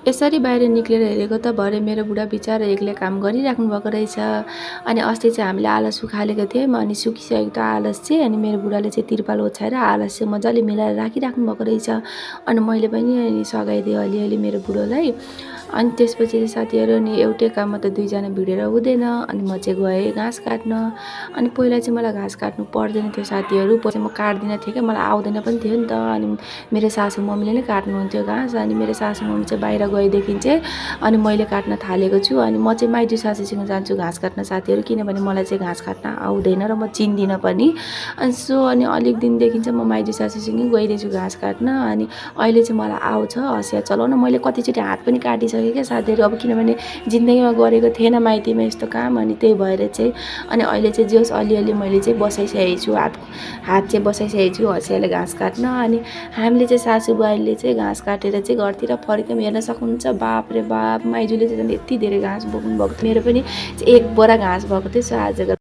यसरी बाहिर निक्लेर हेरेको त भरे मेरो बुढा बिचारा एक्लै काम गरिराख्नु भएको रहेछ। अनि अस्ति चाहिँ हामीले आलस उखालेको थियौँ, अनि सुकिसकेको त आलस चाहिँ, अनि मेरो बुढाले चाहिँ तिरपाल ओछ्याएर आलस चाहिँ मजाले मिलाएर राखिराख्नु भएको रहेछ। अनि मैले पनि सघाइदिएँ अलिअलि मेरो बुढोलाई। अनि त्यसपछि चाहिँ साथीहरू नि एउटै काममा त दुईजना भिडेर हुँदैन। अनि म चाहिँ गएँ घाँस काट्न। अनि पहिला चाहिँ मलाई घाँस काट्नु पर्दैन थियो साथीहरू, पछि म काट्दिनँ थिएँ क्या, मलाई आउँदैन पनि थियो नि त। अनि मेरो सासू मम्मीले नै काट्नुहुन्थ्यो घाँस। अनि मेरो सासू मम्मी चाहिँ बाहिर गएदेखि चाहिँ अनि मैले काट्न थालेको छु। अनि म चाहिँ माइजू सासूसँग जान्छु घाँस काट्न साथीहरू, किनभने मलाई चाहिँ घाँस काट्न आउँदैन र म चिन्दिनँ पनि। अनि अलिक दिनदेखि चाहिँ म माइजू सासूसँगै गइरहेछु घाँस काट्न। अनि अहिले चाहिँ मलाई आउँछ हँसिया चलाउन। मैले कतिचोटि हात पनि काटिसकेँ क्या साथीहरू, अब किनभने जिन्दगीमा गरेको थिएन माइतीमा यस्तो काम। अनि त्यही भएर चाहिँ अनि अहिले चाहिँ जोस् अलिअलि मैले चाहिँ बसाइसकेको छु, हात चाहिँ बसाइसकेको छु हँसियाले घाँस काट्न। अनि हामीले चाहिँ सासू बुहारीले चाहिँ घाँस काटेर चाहिँ घरतिर फर्क्यौँ, हेर्न सक्नुहुन्छ। बाप रे बाप, माइजूले चाहिँ झन् यति धेरै घाँस बोक्नु भएको थियो। मेरो पनि एक बोरा घाँस भएको थियो। सो आजको